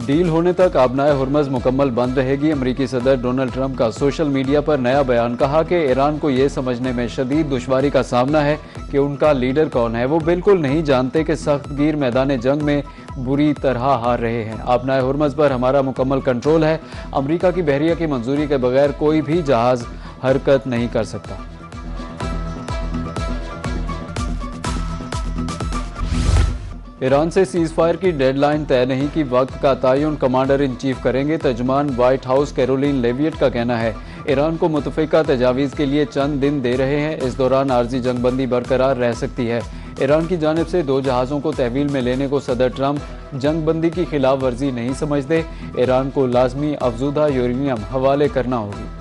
Deal होने तक आबनाए हुर्मज़ मुकम्मल बंद रहेगी। अमरीकी सदर डोनाल्ड ट्रंप का सोशल मीडिया पर नया बयान। कहा कि ईरान को ये समझने में शदीद दुश्वारी का सामना है कि उनका लीडर कौन है। वो बिल्कुल नहीं जानते कि सख्तगीर मैदान जंग में बुरी तरह हार रहे हैं। आबनाए हुर्मज़ पर हमारा मुकम्मल कंट्रोल है। अमरीका की बहरिया की मंजूरी के बगैर कोई भी जहाज़ हरकत नहीं कर सकता। ईरान से सीज़ फायर की डेडलाइन तय नहीं की, वक्त का तयन कमांडर इन चीफ करेंगे। तर्जुमान व्हाइट हाउस कैरोलिन लेविएट का कहना है ईरान को मुतफ़िका तजावीज़ के लिए चंद दिन दे रहे हैं। इस दौरान आर्जी जंगबंदी बरकरार रह सकती है। ईरान की जानिब से 2 जहाज़ों को तहवील में लेने को सदर ट्रंप जंगबंदी की खिलाफ वर्जी नहीं समझते। ईरान को लाजमी अफजुदा यूरेनियम हवाले करना होगी।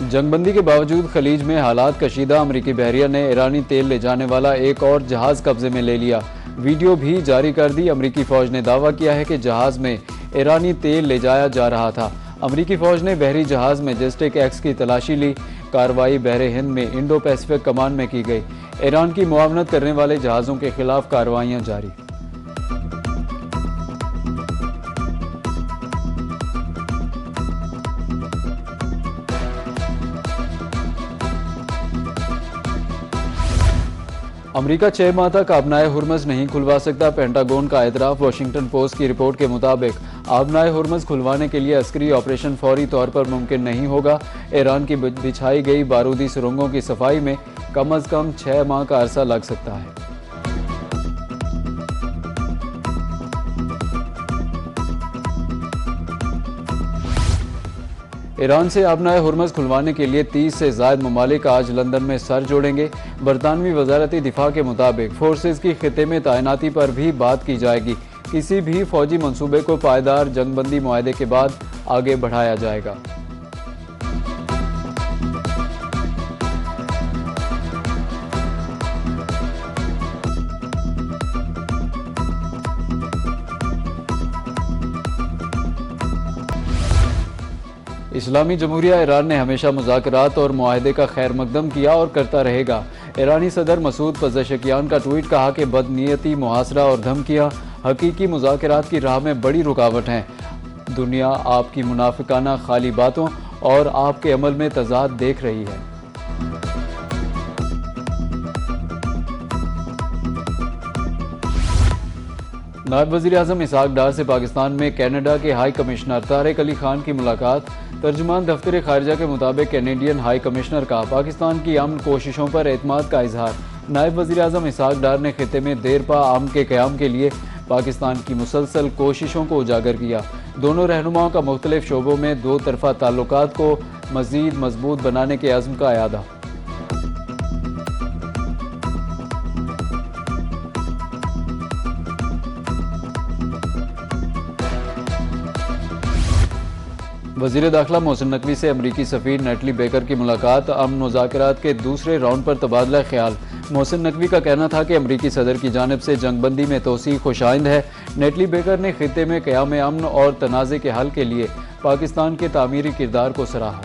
जंगबंदी के बावजूद खलीज में हालात कशीदा। अमरीकी बहरिया ने ईरानी तेल ले जाने वाला एक और जहाज़ कब्जे में ले लिया। वीडियो भी जारी कर दी। अमरीकी फ़ौज ने दावा किया है कि जहाज़ में ईरानी तेल ले जाया जा रहा था। अमरीकी फ़ौज ने बहरी जहाज़ मैजेस्टिक एक्स की तलाशी ली। कार्रवाई बहरे हिंद में इंडो पैसिफिक कमान में की गई। ईरान की मुआवनत करने वाले जहाज़ों के खिलाफ कार्रवाइयाँ जारी। अमरीका 6 माह तक आबनाए हुर्मज़ नहीं खुलवा सकता। पेंटागन का एतराफ़। वाशिंगटन पोस्ट की रिपोर्ट के मुताबिक आबनाए हुर्मज़ खुलवाने के लिए अस्करी ऑपरेशन फौरी तौर पर मुमकिन नहीं होगा। ईरान की बिछाई गई बारूदी सुरंगों की सफाई में कम अज़ कम 6 माह का अरसा लग सकता है। ईरान से आबनाए हुर्मज़ खुलवाने के लिए 30 से ज़ायद ममालिक आज लंदन में सर जोड़ेंगे। बरतानवी वजारती दिफा के मुताबिक फोर्सेज की खिते में तैनाती पर भी बात की जाएगी। किसी भी फौजी मंसूबे को पायदार जंगबंदी मुआहदे के बाद आगे बढ़ाया जाएगा। इस्लामी जमहूरिया ईरान ने हमेशा मुज़ाकरात और मुआहदे का खैर मकदम किया और करता रहेगा। ईरानी सदर मसूद पज़ेशकियान का ट्वीट। कहा कि बदनीयती, मुहासरा और धमकियाँ हकीकी मुज़ाकरात की राह में बड़ी रुकावट हैं। दुनिया आपकी मुनाफिकाना खाली बातों और आपके अमल में तज़ाद देख रही है। नायब वज़ीर आज़म इसहाक डार से पाकिस्तान में कनाडा के हाई कमिश्नर तारिक अली खान की मुलाकात। तर्जुमान दफ्तर खारजा के मुताबिक कैनेडियन हाई कमिश्नर का पाकिस्तान की अमन कोशिशों पर एतमाद का इजहार। नायब वज़ीर आज़म इसहाक डार ने खिते में देरपा अमन के क़याम के लिए पाकिस्तान की मुसलसल कोशिशों को उजागर किया। दोनों रहनुमाओं का मुख्तलिफ शोबों में 2 तरफ़ा ताल्लुकात को मज़ीद मजबूत बनाने के अज़्म का अयादा। वज़ीर दाखिला मोहसिन नकवी से अमरीकी सफ़ीर नेटली बेकर की मुलाकात। अमन मुज़ाकरात के दूसरे राउंड पर तबादला ख्याल। मोहसिन नकवी का कहना था कि अमरीकी सदर की जानिब से जंगबंदी में तोसी खुशाइंद है। नेटली बेकर ने खिते में क़याम अमन और तनाज़े के हल के लिए पाकिस्तान के तामीरी किरदार को सराहा।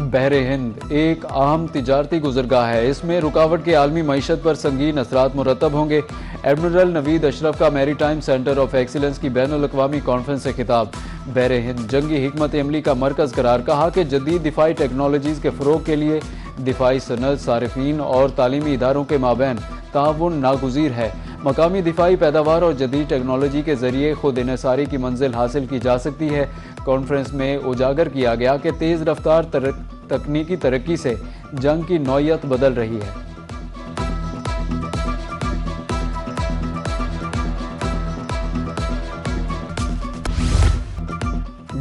बहरे हिंद एक अहम तिजारती गुजरगाह है। इसमें रुकावट के आलमी मईशत पर संगीन असरात मुरतब होंगे। एडमिरल नवीद अशरफ का maritime centre of excellence की बैनुल अक़वामी कॉन्फ्रेंस से खिताब। बहरे हिंद जंगी हिकमत अमली का मरकज़ करार। कहा कि जदीद दिफाई टेक्नोलॉजीज़ के फ़रोग के लिए दिफाई सनद, सारिफीन और तालीमी इदारों के माबैन ताउन नागुज़ीर है। मकामी दिफाई पैदावार और जदीद टेक्नोलॉजी के ज़रिए खुद इन्हिसारी की मंजिल हासिल की जा सकती है। कॉन्फ्रेंस में उजागर किया गया कि तेज़ रफ्तार तकनीकी तरक्की से जंग की नौयत बदल रही है।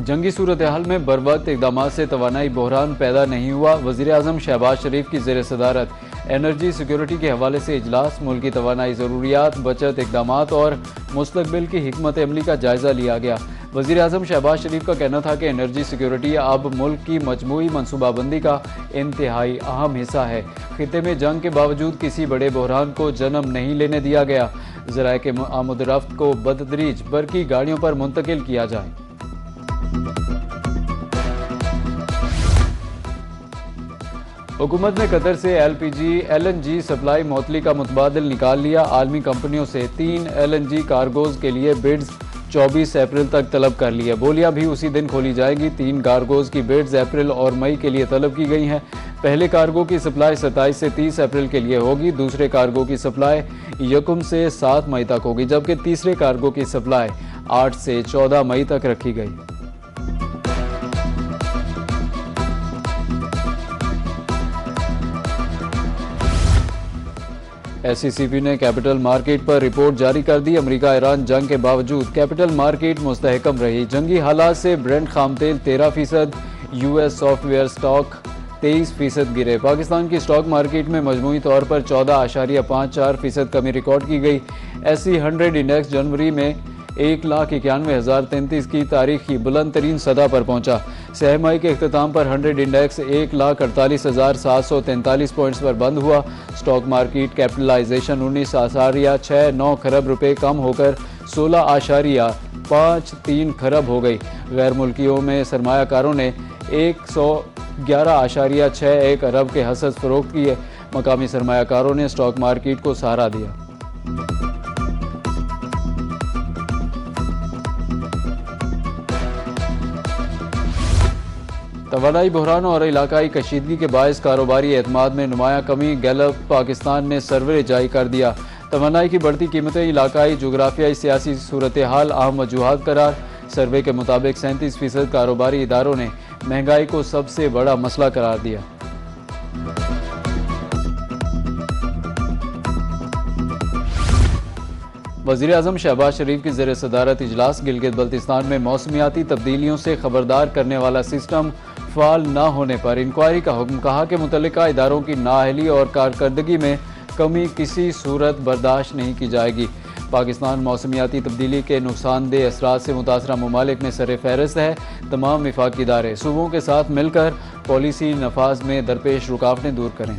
जंगी सूरत हाल में बरवक्त इक़दाम से तवानाई बहरान पैदा नहीं हुआ। वज़ीर आज़म शहबाज शरीफ की ज़ेर सदारत एनर्जी सिक्योरिटी के हवाले से इजलास। मुल्क की तवानाई ज़रूरियात, बचत इक़दाम और मुस्तक़बिल की हिकमत अमली का जायज़ा लिया गया। वज़ीर आज़म शहबाज शरीफ का कहना था कि एनर्जी सिक्योरिटी अब मुल्क की मजमूई मनसूबाबंदी का इंतहाई अहम हिस्सा है। खिते में जंग के बावजूद किसी बड़े बहरान को जन्म नहीं लेने दिया गया। ज़राए के आमद-ओ-रफ्त को बतदरीज बरकी गाड़ियों पर मुंतकिल किया जाए। हुकूमत ने कतर से LNG सप्लाई मुअत्तली का मुतबादिल निकाल लिया। आलमी कंपनियों से 3 LNG कार्गोज के लिए बिड्स 24 अप्रैल तक तलब कर लिया। बोलियां भी उसी दिन खोली जाएगी। 3 कार्गोज की बिड्स अप्रैल और मई के लिए तलब की गई हैं। पहले कार्गो की सप्लाई 27 से 30 अप्रैल के लिए होगी। दूसरे कार्गो की सप्लाई 1 से 7 मई तक होगी, जबकि तीसरे कार्गो की सप्लाई 8 से 14 मई तक रखी गई। SECP ने कैपिटल मार्केट पर रिपोर्ट जारी कर दी। अमेरिका ईरान जंग के बावजूद कैपिटल मार्केट मुस्तहकम रही। जंगी हालात से ब्रेंट खाम तेल 13%, US सॉफ्टवेयर स्टॉक 23% गिरे। पाकिस्तान की स्टॉक मार्केट में मजमूई तौर पर 14.54% कमी रिकॉर्ड की गई। SE100 इंडेक्स जनवरी में 1,91,033 की तारीख की बुलंद तरीन सतह पर पहुंचा। सहमाई के अख्ताम पर 100 इंडेक्स 1,48,743 पॉइंट्स पर बंद हुआ। स्टॉक मार्केट कैपिटलाइजेशन 19.69 खरब रुपए कम होकर 16.53 खरब हो गई। गैर मुल्कियों में सरमायाकारों ने 111.61 अरब के हसद फरोख्त किए। मकामी सरमायाकारों ने स्टॉक मार्केट को सहारा दिया। तवानाई बहरान और इलाकाई कशीदगी के बायस कारोबारी एतमाद में नुमाया कमी। गैलप पाकिस्तान ने सर्वे जारी कर दिया। तवानाई की बढ़ती कीमतें, इलाकाई जोग्राफियाई सियासी सूरत हाल अहम वजूहात करार। सर्वे के मुताबिक 37% कारोबारी इदारों ने महंगाई को सबसे बड़ा मसला करार दिया। वज़ीर आज़म शहबाज शरीफ की ज़ेर सदारत इजलास। गिलगित बल्तिस्तान में मौसमियाती तब्दीलियों से खबरदार करने वाला सिस्टम फ़ाल न होने पर इंक्वायरी का हुक्म। कहा कि मुतल्लिका इदारों की नाअहली और कारकर्दगी में कमी किसी सूरत बर्दाश्त नहीं की जाएगी। पाकिस्तान मौसमियाती तब्दीली के नुकसानदेह असरात से मुतासरा ममालिक में सर फहरिस्त है। तमाम विफाकी इदारे सूबों के साथ मिलकर पॉलिसी नफाज में दरपेश रुकावटें दूर करें।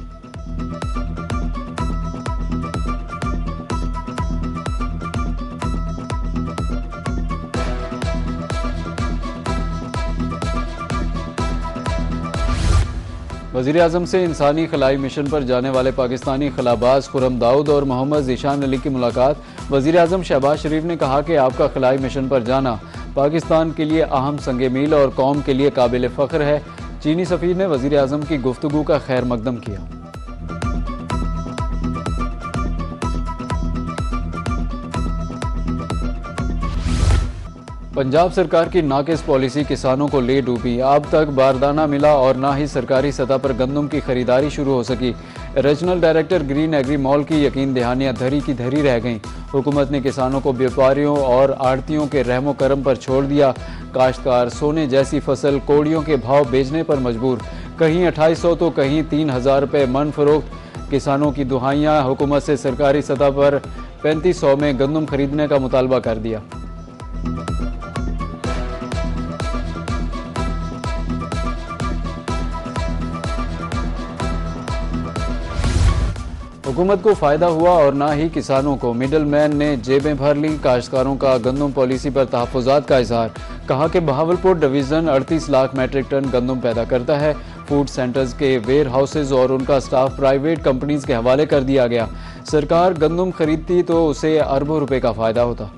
वज़ीर आज़म से इंसानी खलाई मिशन पर जाने वाले पाकिस्तानी खलाबाज खुर्रम दाऊद और मोहम्मद ज़ीशान अली की मुलाकात। वज़ीर आज़म शहबाज शरीफ ने कहा कि आपका खलाई मिशन पर जाना पाकिस्तान के लिए अहम संगे मील और कौम के लिए काबिल फ़ख्र है। चीनी सफ़ीर ने वज़ीर आज़म की गुफ्तगू का खैर मकदम किया। पंजाब सरकार की नाकिस पॉलिसी किसानों को ले डूबी। अब तक बारदाना मिला और ना ही सरकारी सतह पर गंदम की खरीदारी शुरू हो सकी। Regional director green agri mall की यकीन दहानियां धरी की धरी रह गईं। हुकूमत ने किसानों को व्यापारियों और आड़तियों के रहमो करम पर छोड़ दिया। काश्तकार सोने जैसी फसल कोड़ियों के भाव बेचने पर मजबूर। कहीं 2800 तो कहीं 3000 रुपये मन फरोख्त। किसानों की दुहाइयाँ। हुकूमत से सरकारी सतह पर 3500 में गंदम खरीदने का मुतालबा कर दिया। हुकूमत को फ़ायदा हुआ और ना ही किसानों को। मिडल मैन ने जेबें भर ली। काश्तकारों का गंदम पॉलिसी पर तहफ़्फ़ुज़ात का इज़हार। कहा कि Bahawalpur division 38 lakh metric ton गंदम पैदा करता है। फूड सेंटर्स के वेयर हाउसेज और उनका स्टाफ प्राइवेट कंपनीज के हवाले कर दिया गया। सरकार गंदम खरीदती तो उसे अरबों रुपए का फ़ायदा होता।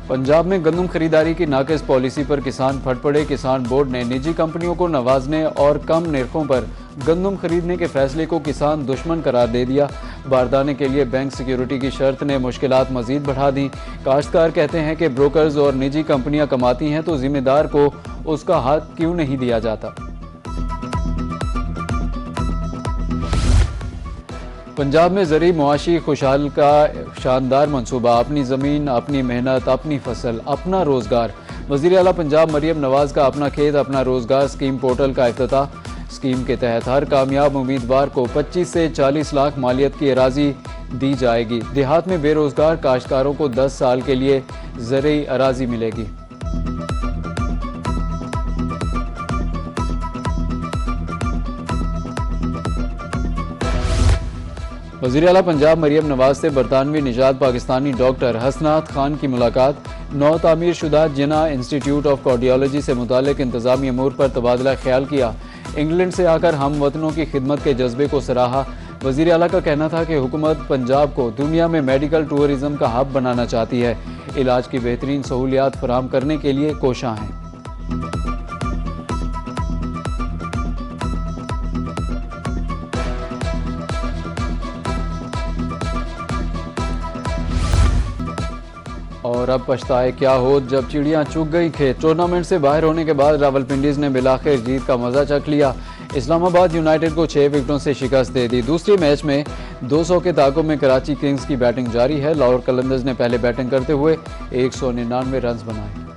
पंजाब में गंदम खरीदारी की नाकिस पॉलिसी पर किसान फट पड़े। किसान बोर्ड ने निजी कंपनियों को नवाजने और कम निर्खों पर गंदम खरीदने के फैसले को किसान दुश्मन करार दे दिया। बारदाने के लिए बैंक सिक्योरिटी की शर्त ने मुश्किलात मजीद बढ़ा दी। काश्तकार कहते हैं कि ब्रोकर्स और निजी कंपनियां कमाती हैं तो जिम्मेदार को उसका हक क्यों नहीं दिया जाता। पंजाब में ज़री मुआशी खुशहाल का शानदार मंसूबा। अपनी ज़मीन, अपनी मेहनत, अपनी फसल, अपना रोज़गार। वज़ीर आला पंजाब मरियम नवाज़ का अपना खेत अपना रोज़गार स्कीम पोर्टल का इफ्तिताह। स्कीम के तहत हर कामयाब उम्मीदवार को 25 से 40 लाख मालियत की अराजी दी जाएगी। देहात में बेरोज़गार काश्तकारों को 10 साल के लिए ज़रई अराजी मिलेगी। वज़ीर आला पंजाब मरियम नवाज से बरतानवी निजात पाकिस्तानी डॉक्टर हसनात खान की मुलाकात। नौ तामीर शुदा जिना इंस्टीट्यूट ऑफ कार्डियोलॉजी से मुतालिक इंतजामी अमूर पर तबादला ख्याल किया। इंग्लैंड से आकर हम वतनों की खिदमत के जज्बे को सराहा। वज़ीर आला का कहना था कि हुकूमत पंजाब को दुनिया में मेडिकल टूरिज्म का हब बनाना चाहती है। इलाज की बेहतरीन सहूलियात फराहम करने के लिए कोशां हैं। और अब पछताए क्या हो जब चिड़ियां चुग गई खेत। टूर्नामेंट से बाहर होने के बाद रावलपिंडीज ने बिलाखिर जीत का मजा चख लिया। इस्लामाबाद यूनाइटेड को 6 विकेटों से शिकस्त दे दी। दूसरे मैच में 200 के ताक़ुब में कराची किंग्स की बैटिंग जारी है। लाहौर कलंदर्स ने पहले बैटिंग करते हुए 199 रन बनाए।